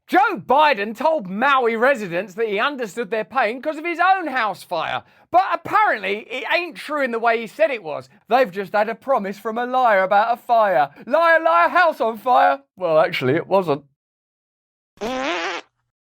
Joe Biden told Maui residents that he understood their pain because of his own house fire. But apparently, it ain't true in the way he said it was. They've just had a promise from a liar about a fire. Liar, liar, house on fire. Well, actually, it wasn't.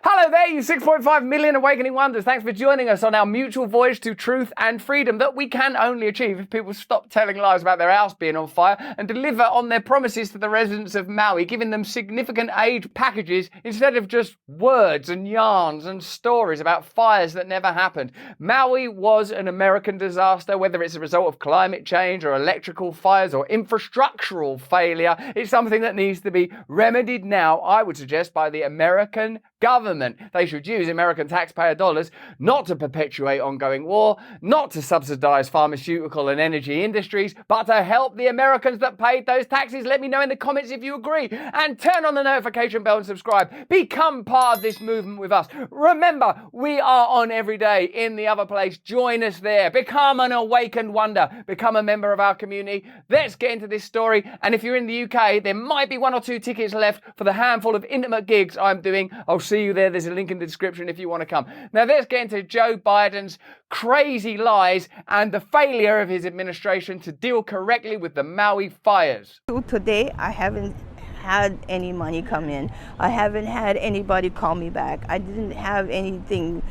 Hello there, you 6.5 million awakening wonders. Thanks for joining us on our mutual voyage to truth and freedom that we can only achieve if people stop telling lies about their house being on fire and deliver on their promises to the residents of Maui, giving them significant aid packages instead of just words and yarns and stories about fires that never happened. Maui was an American disaster, whether it's a result of climate change or electrical fires or infrastructural failure. It's something that needs to be remedied now, I would suggest, by the American government. They should use American taxpayer dollars not to perpetuate ongoing war, not to subsidize pharmaceutical and energy industries, but to help the Americans that paid those taxes. Let me know in the comments if you agree, and turn on the notification bell and subscribe. Become part of this movement with us. Remember, we are on every day in the other place. Join us there. Become an awakened wonder. Become a member of our community. Let's get into this story. And if you're in the UK, there might be 1 or 2 tickets left for the handful of intimate gigs I'm doing. I'll see you there. There's a link in the description if you want to come. Now let's get into Joe Biden's crazy lies and the failure of his administration to deal correctly with the Maui fires. Today, I haven't had any money come in. I haven't had anybody call me back. I didn't have anything.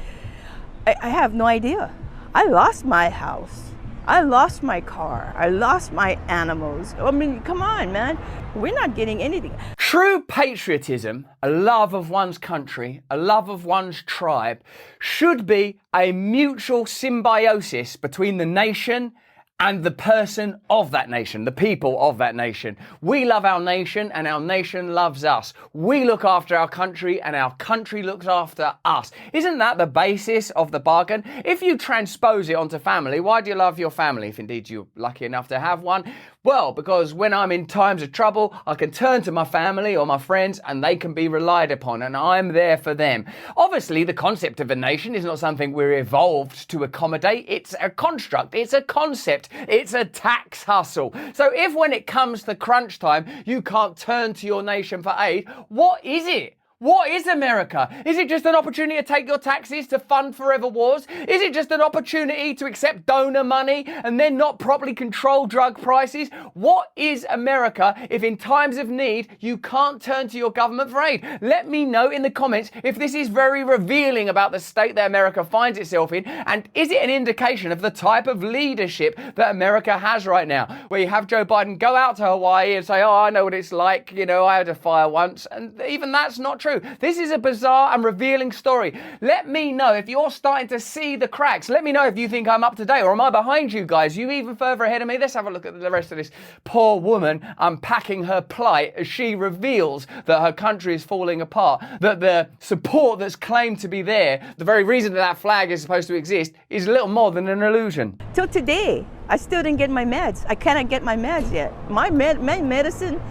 I have no idea. I lost my house. I lost my car. I lost my animals. I mean, come on, man. We're not getting anything. True patriotism, a love of one's country, a love of one's tribe, should be a mutual symbiosis between the nation and the person of that nation, the people of that nation. We love our nation and our nation loves us. We look after our country and our country looks after us. Isn't that the basis of the bargain? If you transpose it onto family, why do you love your family, if indeed you're lucky enough to have one? Well, because when I'm in times of trouble, I can turn to my family or my friends and they can be relied upon and I'm there for them. Obviously, the concept of a nation is not something we're evolved to accommodate. It's a construct, it's a concept, it's a tax hustle. So if when it comes to crunch time, you can't turn to your nation for aid, what is it? What is America? Is it just an opportunity to take your taxes to fund forever wars? Is it just an opportunity to accept donor money and then not properly control drug prices? What is America if in times of need you can't turn to your government for aid? Let me know in the comments if this is very revealing about the state that America finds itself in, and is it an indication of the type of leadership that America has right now, where you have Joe Biden go out to Hawaii and say, oh, I know what it's like, you know, I had a fire once, and even that's not true. This is a bizarre and revealing story. Let me know if you're starting to see the cracks. Let me know if you think I'm up to date, or am I behind you guys? You even further ahead of me? Let's have a look at the rest of this poor woman unpacking her plight as she reveals that her country is falling apart, that the support that's claimed to be there, the very reason that that flag is supposed to exist, is little more than an illusion. Till today, I still didn't get my meds. I cannot get my meds yet. My medicine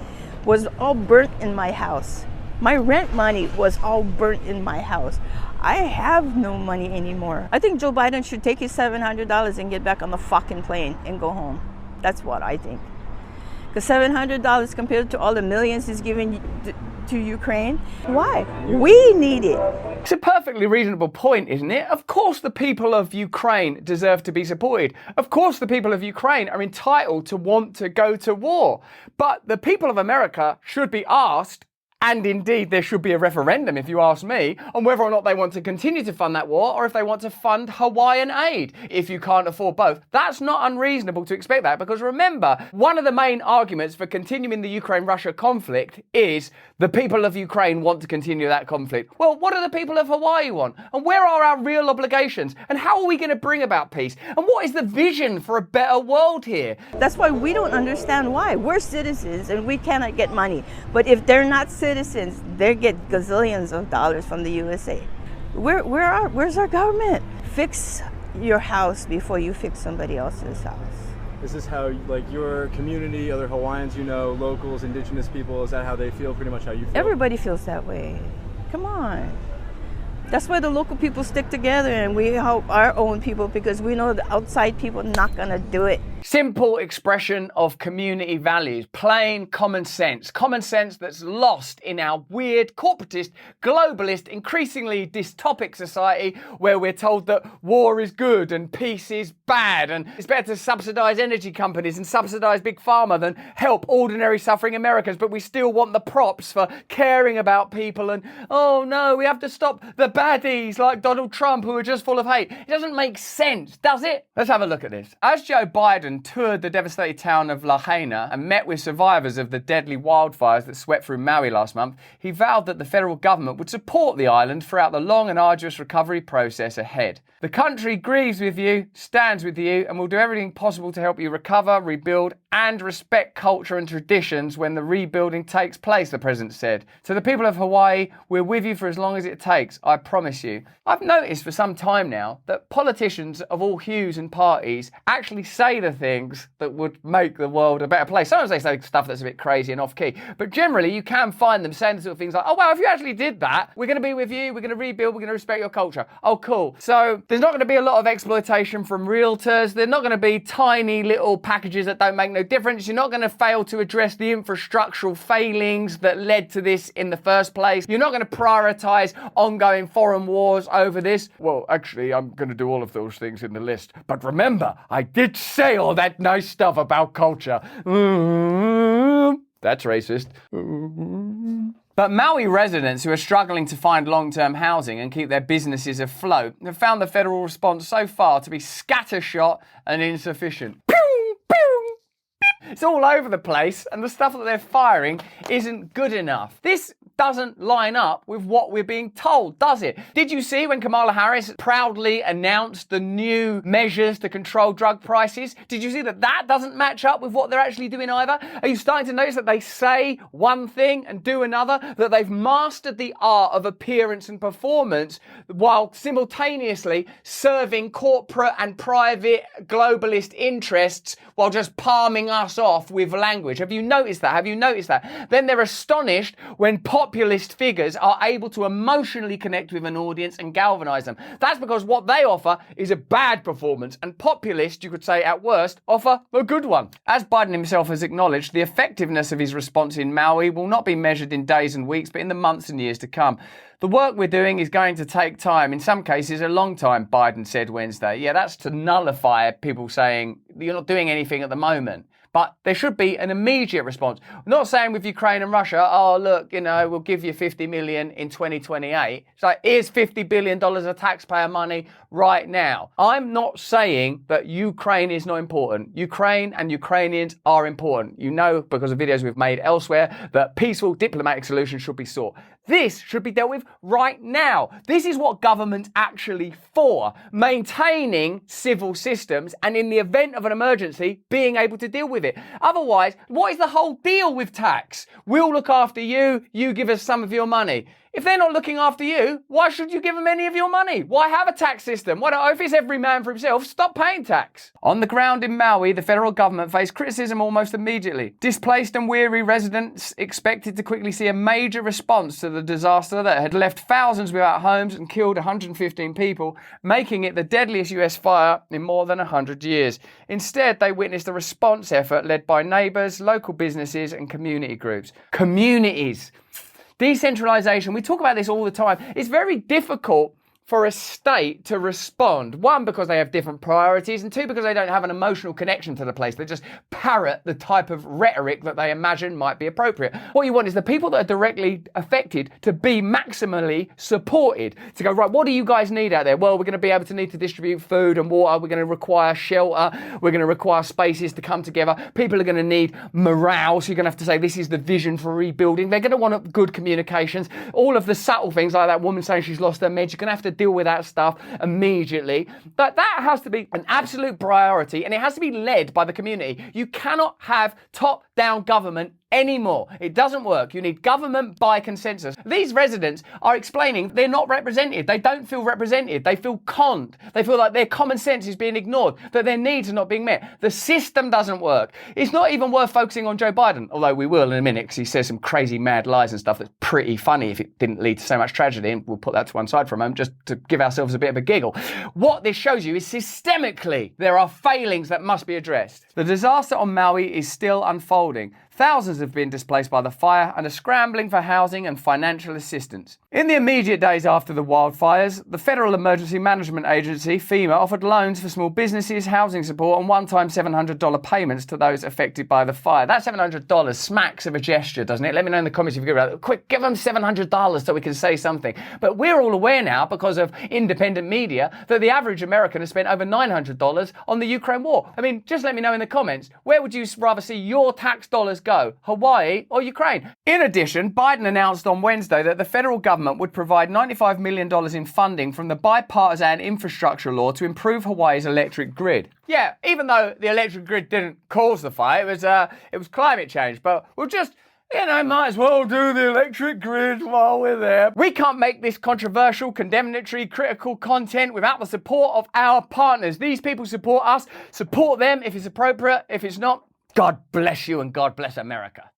was all burnt in my house. My rent money was all burnt in my house. I have no money anymore. I think Joe Biden should take his $700 and get back on the fucking plane and go home. That's what I think. Because $700 compared to all the millions he's giving to Ukraine, why? We need it. It's a perfectly reasonable point, isn't it? Of course the people of Ukraine deserve to be supported. Of course the people of Ukraine are entitled to want to go to war. But the people of America should be asked, and indeed, there should be a referendum, if you ask me, on whether or not they want to continue to fund that war or if they want to fund Hawaiian aid. If you can't afford both, that's not unreasonable to expect that, because remember, one of the main arguments for continuing the Ukraine-Russia conflict is the people of Ukraine want to continue that conflict. Well, what do the people of Hawaii want? And where are our real obligations? And how are we going to bring about peace? And what is the vision for a better world here? That's why we don't understand why. We're citizens and we cannot get money. But if they're not citizens, they get gazillions of dollars from the USA. Where's our government? Fix your house before you fix somebody else's house. Is this how, like, your community, other Hawaiians you know, locals, indigenous people, is that how they feel, pretty much how you feel? Everybody feels that way. Come on. That's why the local people stick together and we help our own people, because we know the outside people are not going to do it. Simple expression of community values, plain common sense that's lost in our weird, corporatist, globalist, increasingly dystopic society where we're told that war is good and peace is bad and it's better to subsidise energy companies and subsidise Big Pharma than help ordinary suffering Americans, but we still want the props for caring about people and, oh no, we have to stop the baddies like Donald Trump who are just full of hate. It doesn't make sense, does it? Let's have a look at this. As Joe Biden toured the devastated town of Lahaina and met with survivors of the deadly wildfires that swept through Maui last month, he vowed that the federal government would support the island throughout the long and arduous recovery process ahead. The country grieves with you, stands with you, and will do everything possible to help you recover, rebuild, and respect culture and traditions when the rebuilding takes place, the president said. To the people of Hawaii, we're with you for as long as it takes, I promise you. I've noticed for some time now that politicians of all hues and parties actually say the things that would make the world a better place. Sometimes they say stuff that's a bit crazy and off-key, but generally you can find them saying the sort of things like, oh, well, if you actually did that, we're going to be with you, we're going to rebuild, we're going to respect your culture. Oh, cool. So there's not going to be a lot of exploitation from realtors. There's not going to be tiny little packages that don't make no difference. You're not going to fail to address the infrastructural failings that led to this in the first place. You're not going to prioritise ongoing foreign wars over this. Well, actually, I'm going to do all of those things in the list. But remember, I did say all that nice stuff about culture. That's racist. But Maui residents who are struggling to find long-term housing and keep their businesses afloat have found the federal response so far to be scattershot and insufficient. It's all over the place, and the stuff that they're firing isn't good enough. This doesn't line up with what we're being told, does it? Did you see when Kamala Harris proudly announced the new measures to control drug prices? Did you see that that doesn't match up with what they're actually doing either? Are you starting to notice that they say one thing and do another? That they've mastered the art of appearance and performance while simultaneously serving corporate and private globalist interests while just palming us off with language. Have you noticed that? Have you noticed that? Then they're astonished when populist figures are able to emotionally connect with an audience and galvanize them. That's because what they offer is a bad performance, and populists, you could say at worst, offer a good one. As Biden himself has acknowledged, the effectiveness of his response in Maui will not be measured in days and weeks, but in the months and years to come. The work we're doing is going to take time, in some cases a long time, Biden said Wednesday. Yeah, that's to nullify people saying you're not doing anything at the moment. But there should be an immediate response. I'm not saying with Ukraine and Russia, oh, look, we'll give you 50 million in 2028. It's like, here's $50 billion of taxpayer money right now. I'm not saying that Ukraine is not important. Ukraine and Ukrainians are important. You know, because of videos we've made elsewhere, that peaceful diplomatic solutions should be sought. This should be dealt with right now. This is what government's actually for. Maintaining civil systems and in the event of an emergency, being able to deal with it. Otherwise, what is the whole deal with tax? We'll look after you, you give us some of your money. If they're not looking after you, why should you give them any of your money? Why have a tax system? Why don't, if it's every man for himself, stop paying tax? On the ground in Maui, the federal government faced criticism almost immediately. Displaced and weary residents expected to quickly see a major response to the disaster that had left thousands without homes and killed 115 people, making it the deadliest US fire in more than 100 years. Instead, they witnessed a response effort led by neighbours, local businesses and community groups. Communities. Decentralization, we talk about this all the time. It's very difficult for a state to respond. One, because they have different priorities, and two, because they don't have an emotional connection to the place. They just parrot the type of rhetoric that they imagine might be appropriate. What you want is the people that are directly affected to be maximally supported. To go, right, what do you guys need out there? Well, we're going to be able to need to distribute food and water. We're going to require shelter. We're going to require spaces to come together. People are going to need morale. So you're going to have to say, this is the vision for rebuilding. They're going to want good communications. All of the subtle things like that woman saying she's lost her meds, you're going to have to deal with that stuff immediately. But that has to be an absolute priority, and it has to be led by the community. You cannot have top-down government anymore. It doesn't work. You need government by consensus. These residents are explaining they're not represented. They don't feel represented. They feel conned. They feel like their common sense is being ignored, that their needs are not being met. The system doesn't work. It's not even worth focusing on Joe Biden, although we will in a minute because he says some crazy mad lies and stuff that's pretty funny if it didn't lead to so much tragedy, and we'll put that to one side for a moment just to give ourselves a bit of a giggle. What this shows you is systemically there are failings that must be addressed. The disaster on Maui is still unfolding. Thousands have been displaced by the fire and are scrambling for housing and financial assistance. In the immediate days after the wildfires, the Federal Emergency Management Agency, FEMA, offered loans for small businesses, housing support, and one-time $700 payments to those affected by the fire. That $700 smacks of a gesture, doesn't it? Let me know in the comments if you agree with that. Quick, give them $700 so we can say something. But we're all aware now, because of independent media, that the average American has spent over $900 on the Ukraine war. I mean, just let me know in the comments, where would you rather see your tax dollars go? Hawaii or Ukraine? In addition, Biden announced on Wednesday that the federal government would provide $95 million in funding from the bipartisan infrastructure law to improve Hawaii's electric grid. Yeah, even though the electric grid didn't cause the fire, it was climate change, but we'll just, might as well do the electric grid while we're there. We can't make this controversial, condemnatory, critical content without the support of our partners. These people support us. Support them if it's appropriate. If it's not, God bless you and God bless America.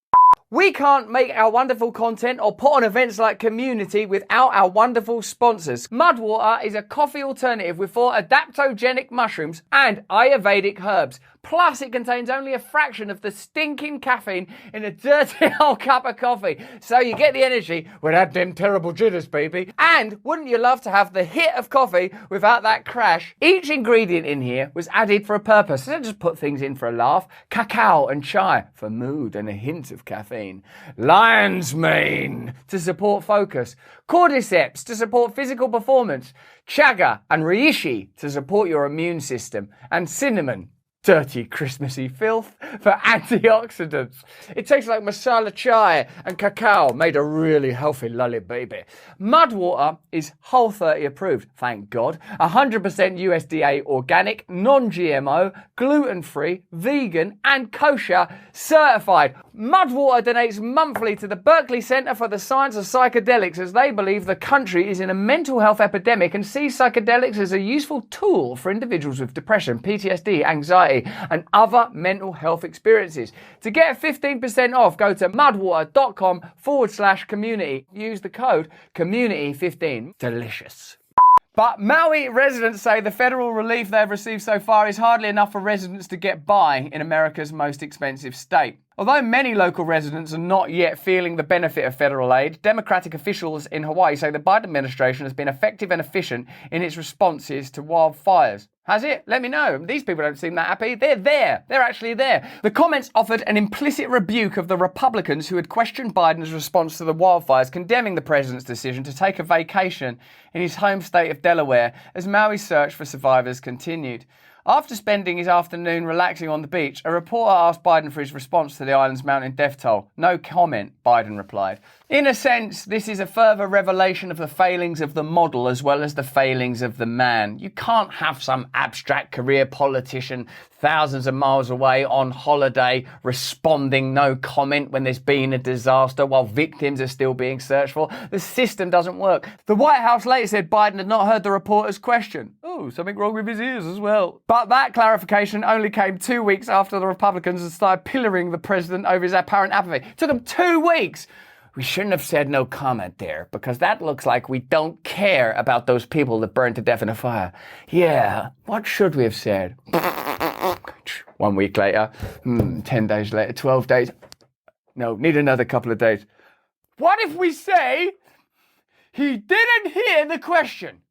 We can't make our wonderful content or put on events like Community without our wonderful sponsors. Mudwater is a coffee alternative with 4 adaptogenic mushrooms and Ayurvedic herbs. Plus, it contains only a fraction of the stinking caffeine in a dirty old cup of coffee. So you get the energy without them terrible jitters, baby. And wouldn't you love to have the hit of coffee without that crash? Each ingredient in here was added for a purpose. They don't just put things in for a laugh. Cacao and chai for mood and a hint of caffeine. Lion's mane to support focus. Cordyceps to support physical performance. Chaga and reishi to support your immune system. And cinnamon, dirty Christmassy filth, for antioxidants. It tastes like masala chai and cacao made a really healthy lolly baby. Mudwater is Whole30 approved, thank God. 100% USDA organic, non-GMO, gluten-free, vegan and kosher certified. Mudwater donates monthly to the Berkeley Center for the Science of Psychedelics, as they believe the country is in a mental health epidemic and sees psychedelics as a useful tool for individuals with depression, PTSD, anxiety and other mental health experiences. To get 15% off, go to mudwater.com/community. Use the code community15. Delicious. But Maui residents say the federal relief they've received so far is hardly enough for residents to get by in America's most expensive state. Although many local residents are not yet feeling the benefit of federal aid, Democratic officials in Hawaii say the Biden administration has been effective and efficient in its responses to wildfires. Has it? Let me know. These people don't seem that happy. They're there. They're actually there. The comments offered an implicit rebuke of the Republicans who had questioned Biden's response to the wildfires, condemning the president's decision to take a vacation in his home state of Delaware as Maui's search for survivors continued. After spending his afternoon relaxing on the beach, a reporter asked Biden for his response to the island's mounting death toll. No comment, Biden replied. In a sense, this is a further revelation of the failings of the model as well as the failings of the man. You can't have some abstract career politician thousands of miles away on holiday responding no comment when there's been a disaster while victims are still being searched for. The system doesn't work. The White House later said Biden had not heard the reporter's question. Oh, something wrong with his ears as well. But that clarification only came 2 weeks after the Republicans had started pillorying the president over his apparent apathy. It took them 2 weeks. We shouldn't have said no comment there, because that looks like we don't care about those people that burned to death in a fire. Yeah, what should we have said? 1 week later, 10 days later, 12 days. No, need another couple of days. What if we say he didn't hear the question?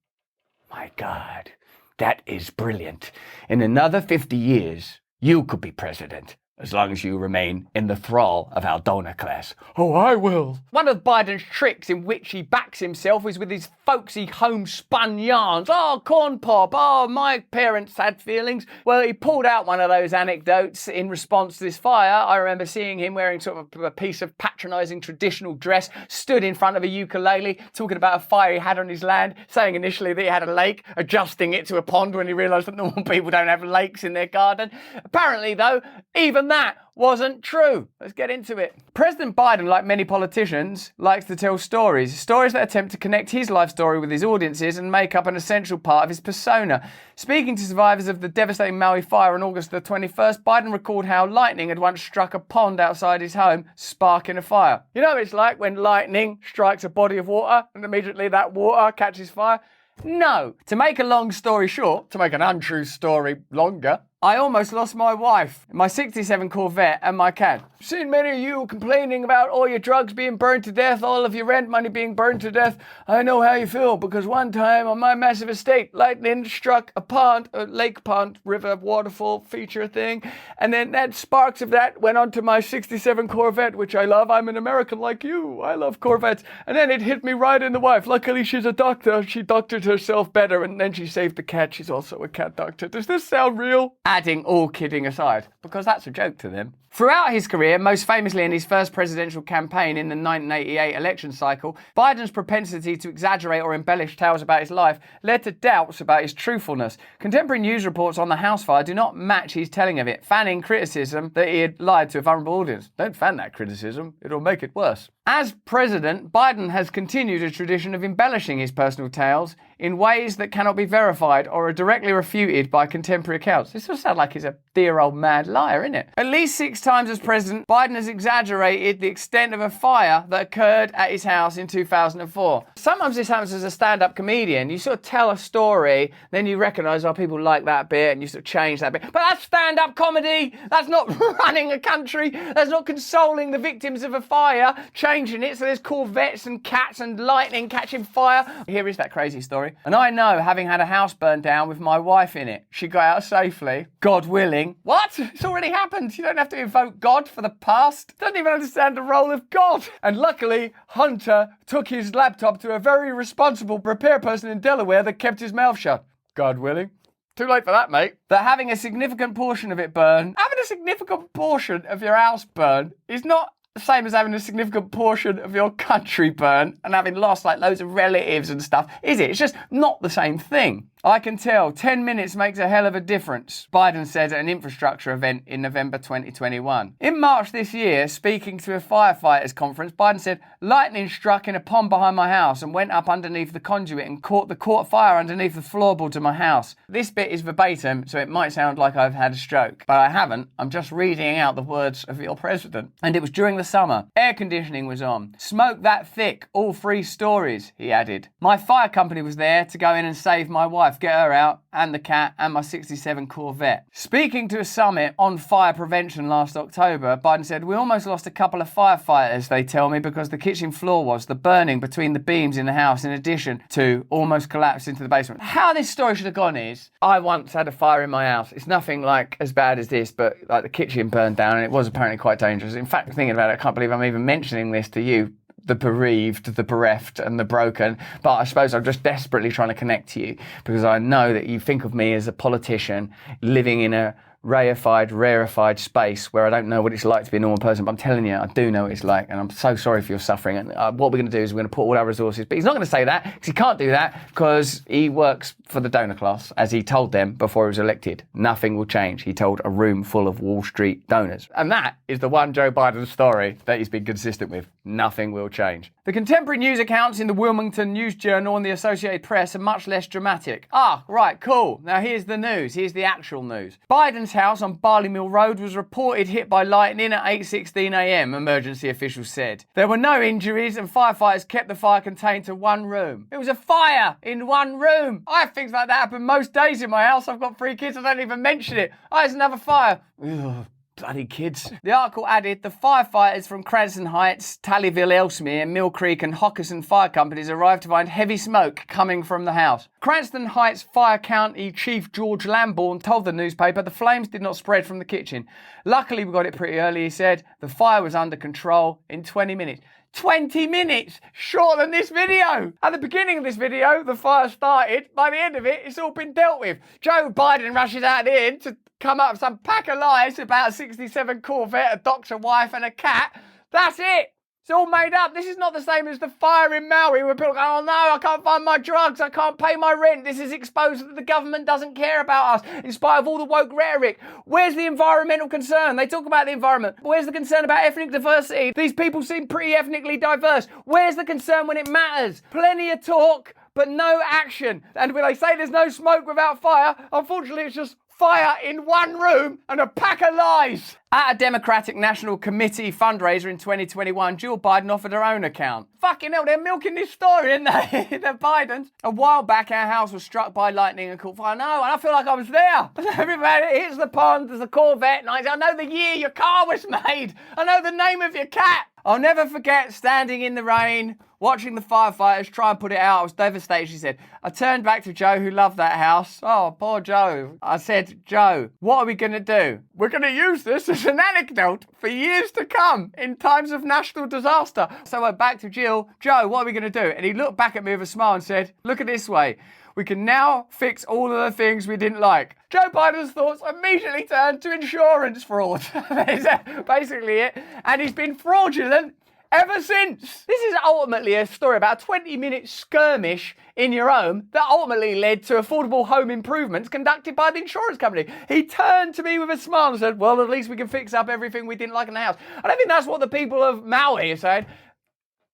My God, that is brilliant. In another 50 years, you could be president. As long as you remain in the thrall of our donor class. Oh, I will. One of Biden's tricks in which he backs himself is with his folksy homespun yarns. Oh, corn pop. Oh, my parents had feelings. Well, he pulled out one of those anecdotes in response to this fire. I remember seeing him wearing sort of a piece of patronising traditional dress, stood in front of a ukulele, talking about a fire he had on his land, saying initially that he had a lake, adjusting it to a pond when he realised that normal people don't have lakes in their garden. Apparently, though, even even that wasn't true. Let's get into it. President Biden, like many politicians, likes to tell stories that attempt to connect his life story with his audiences and make up an essential part of his persona. Speaking to survivors of the devastating Maui fire on August the 21st, Biden recalled how lightning had once struck a pond outside his home, sparking a fire. You know what it's like when lightning strikes a body of water and immediately that water catches fire? No. To make a long story short, to make an untrue story longer, I almost lost my wife, my 67 Corvette and my cat. I've seen many of you complaining about all your drugs being burned to death, all of your rent money being burned to death. I know how you feel because one time on my massive estate, lightning struck a pond, a lake pond, river, waterfall feature thing. And then that sparks of that went onto my 67 Corvette, which I love. I'm an American like you. I love Corvettes. And then it hit me right in the wife. Luckily, she's a doctor. She doctored herself better and then she saved the cat. She's also a cat doctor. Does this sound real? Adding all kidding aside, because that's a joke to them. Throughout his career, most famously in his first presidential campaign in the 1988 election cycle, Biden's propensity to exaggerate or embellish tales about his life led to doubts about his truthfulness. Contemporary news reports on the house fire do not match his telling of it, fanning criticism that he had lied to a vulnerable audience. Don't fan that criticism, it'll make it worse. As president, Biden has continued a tradition of embellishing his personal tales in ways that cannot be verified or are directly refuted by contemporary accounts. This will sound like he's a dear old mad liar, isn't it? At least 6 times as president, Biden has exaggerated the extent of a fire that occurred at his house in 2004. Sometimes this happens as a stand-up comedian. You sort of tell a story, then you recognise, oh, people like that bit, and you sort of change that bit. But that's stand-up comedy. That's not running a country. That's not consoling the victims of a fire, changing it so there's Corvettes and cats and lightning catching fire. Here is that crazy story. And I know, having had a house burned down with my wife in it, she got out safely, God willing. What? It's already happened. You don't have to invoke God for the past. Doesn't even understand the role of God. And luckily, Hunter took his laptop to a very responsible repair person in Delaware that kept his mouth shut. God willing. Too late for that, mate. That having a significant portion of it burn, having a significant portion of your house burn is not the same as having a significant portion of your country burn and having lost like loads of relatives and stuff, is it? It's just not the same thing. I can tell 10 minutes makes a hell of a difference, Biden said at an infrastructure event in November 2021. In March this year, speaking to a firefighters conference, Biden said, lightning struck in a pond behind my house and went up underneath the conduit and caught fire underneath the floorboards of my house. This bit is verbatim, so it might sound like I've had a stroke, but I haven't. I'm just reading out the words of your president. And it was during the summer. Air conditioning was on. Smoke that thick, all 3 stories, he added. My fire company was there to go in and save my wife, get her out, and the cat, and my 67 Corvette. Speaking to a summit on fire prevention last October, Biden said, we almost lost a couple of firefighters, they tell me, because the kitchen floor was the burning between the beams in the house, in addition to almost collapsed into the basement. How this story should have gone is, I once had a fire in my house. It's nothing like as bad as this, but like the kitchen burned down, and it was apparently quite dangerous. In fact, thinking about it, I can't believe I'm even mentioning this to you, the bereaved, the bereft, and the broken. But I suppose I'm just desperately trying to connect to you because I know that you think of me as a politician living in a rarefied space where I don't know what it's like to be a normal person, but I'm telling you, I do know what it's like, and I'm so sorry for your suffering. And what we're going to do is we're going to put all our resources, but he's not going to say that because he can't do that because he works for the donor class, as he told them before he was elected. Nothing will change, he told a room full of Wall Street donors. And that is the one Joe Biden story that he's been consistent with. Nothing will change. The contemporary news accounts in the Wilmington News Journal and the Associated Press are much less dramatic. Ah, right, cool. Now here's the news. Here's the actual news. Biden's house on Barley Mill Road was reported hit by lightning at 8:16 a.m, emergency officials said. There were no injuries and firefighters kept the fire contained to one room. It was a fire in one room. I have things like that happen most days in my house. I've got 3 kids, I don't even mention it. Oh, there's another fire. Ugh. Bloody kids. The article added, the firefighters from Cranston Heights, Tallyville, Ellesmere, Mill Creek and Hockerson fire companies arrived to find heavy smoke coming from the house. Cranston Heights Fire County Chief George Lambourne told the newspaper the flames did not spread from the kitchen. Luckily, we got it pretty early, he said. The fire was under control in 20 minutes. 20 minutes! Shorter than this video! At the beginning of this video, the fire started. By the end of it, it's all been dealt with. Joe Biden rushes out at the end to come up with some pack of lies about a 67 Corvette, a doctor wife and a cat. That's it! It's all made up. This is not the same as the fire in Maui where people go, oh no, I can't find my drugs, I can't pay my rent. This is exposed that the government doesn't care about us in spite of all the woke rhetoric. Where's the environmental concern? They talk about the environment. Where's the concern about ethnic diversity? These people seem pretty ethnically diverse. Where's the concern when it matters? Plenty of talk, but no action. And when they say there's no smoke without fire, unfortunately it's just fire in one room and a pack of lies. At a Democratic National Committee fundraiser in 2021, Jill Biden offered her own account. Fucking hell, they're milking this story, aren't they? The Bidens. A while back, our house was struck by lightning and caught fire. No, and I feel like I was there. Everybody hits the pond, there's a Corvette, and I know the year your car was made. I know the name of your cat. I'll never forget standing in the rain, watching the firefighters try and put it out. I was devastated, she said. I turned back to Joe, who loved that house. Oh, poor Joe. I said, Joe, what are we going to do? We're going to use this as an anecdote for years to come in times of national disaster. So I went back to Jill. Joe, what are we going to do? And he looked back at me with a smile and said, look at this way. We can now fix all of the things we didn't like. Joe Biden's thoughts immediately turned to insurance fraud. That's basically it. And he's been fraudulent ever since. This is ultimately a story about a 20-minute skirmish in your home that ultimately led to affordable home improvements conducted by the insurance company. He turned to me with a smile and said, well, at least we can fix up everything we didn't like in the house. I don't think that's what the people of Maui are saying.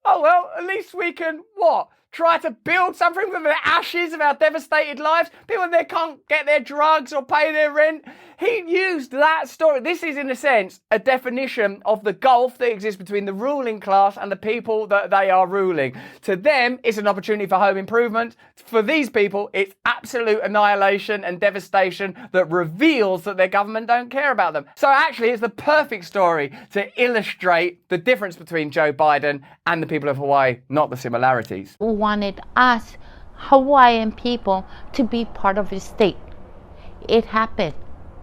Oh, well, at least we can, what? Try to build something from the ashes of our devastated lives. People there can't get their drugs or pay their rent. He used that story. This is, in a sense, a definition of the gulf that exists between the ruling class and the people that they are ruling. To them, it's an opportunity for home improvement. For these people, it's absolute annihilation and devastation that reveals that their government don't care about them. So actually, it's the perfect story to illustrate the difference between Joe Biden and the people of Hawaii, not the similarities. Wanted us, Hawaiian people, to be part of his state. It happened.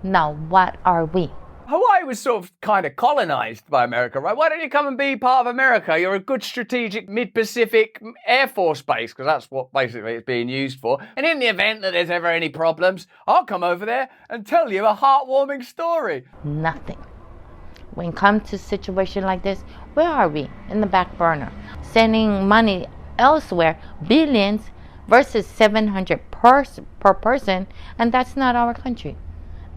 Now, what are we? Hawaii was sort of kind of colonized by America, right? Why don't you come and be part of America? You're a good strategic mid-Pacific Air Force base, because that's what basically it's being used for. And in the event that there's ever any problems, I'll come over there and tell you a heartwarming story. Nothing. When it comes to a situation like this, where are we? In the back burner. Sending money elsewhere, billions versus 700 per person, and that's not our country.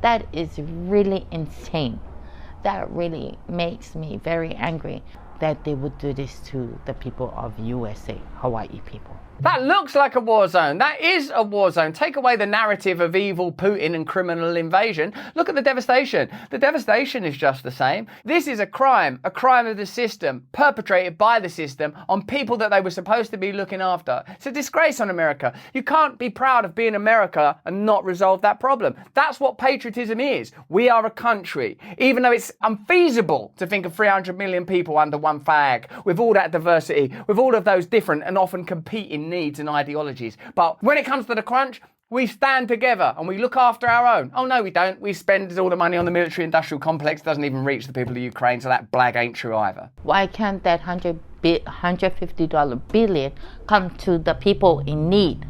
That is really insane. That really makes me very angry that they would do this to the people of USA, Hawaii people. That looks like a war zone. That is a war zone. Take away the narrative of evil Putin and criminal invasion. Look at the devastation. The devastation is just the same. This is a crime of the system, perpetrated by the system on people that they were supposed to be looking after. It's a disgrace on America. You can't be proud of being America and not resolve that problem. That's what patriotism is. We are a country. Even though it's unfeasible to think of 300 million people under one flag, with all that diversity, with all of those different and often competing needs and ideologies. But when it comes to the crunch, we stand together and we look after our own. Oh no, we don't. We spend all the money on the military-industrial complex. It doesn't even reach the people of Ukraine, so that blag ain't true either. Why can't that $150 billion come to the people in need?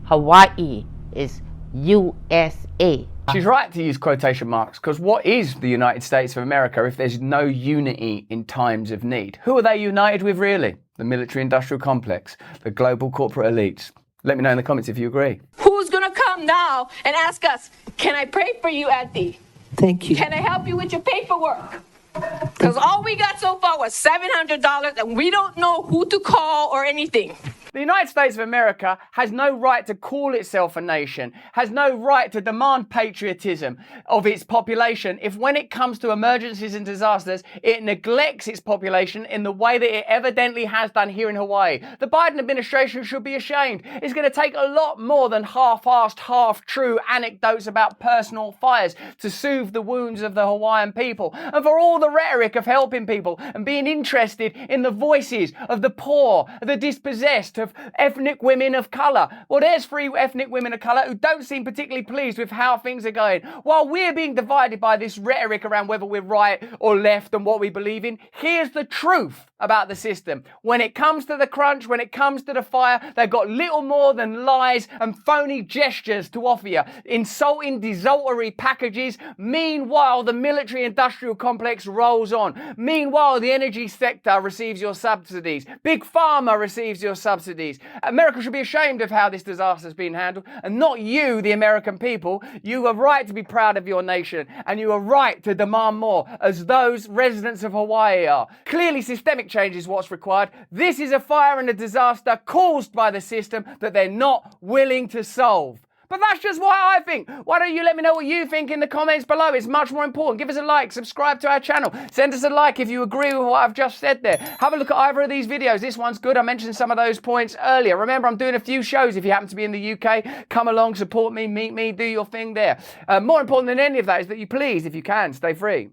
Hawaii is USA. She's right to use quotation marks, because what is the United States of America if there's no unity in times of need? Who are they united with, really? The military-industrial complex, the global corporate elites. Let me know in the comments if you agree. Who's gonna come now and ask us, can I pray for you, Auntie? Thank you. Can I help you with your paperwork? Because all we got so far was $700 and we don't know who to call or anything. The United States of America has no right to call itself a nation, has no right to demand patriotism of its population if when it comes to emergencies and disasters, it neglects its population in the way that it evidently has done here in Hawaii. The Biden administration should be ashamed. It's going to take a lot more than half-assed, half-true anecdotes about personal fires to soothe the wounds of the Hawaiian people, and for all the rhetoric of helping people and being interested in the voices of the poor, the dispossessed, to of ethnic women of colour. Well, there's 3 ethnic women of colour who don't seem particularly pleased with how things are going. While we're being divided by this rhetoric around whether we're right or left and what we believe in, here's the truth about the system. When it comes to the crunch, when it comes to the fire, they've got little more than lies and phony gestures to offer you, insulting, desultory packages. Meanwhile, the military-industrial complex rolls on. Meanwhile, the energy sector receives your subsidies. Big Pharma receives your subsidies. America should be ashamed of how this disaster has been handled, and not you, the American people. You are right to be proud of your nation, and you are right to demand more, as those residents of Hawaii are. Clearly, systemic change is what's required. This is a fire and a disaster caused by the system that they're not willing to solve. But that's just what I think. Why don't you let me know what you think in the comments below? It's much more important. Give us a like, subscribe to our channel. Send us a like if you agree with what I've just said there. Have a look at either of these videos. This one's good. I mentioned some of those points earlier. Remember, I'm doing a few shows. If you happen to be in the UK, come along, support me, meet me, do your thing there. More important than any of that is that you please, if you can, stay free.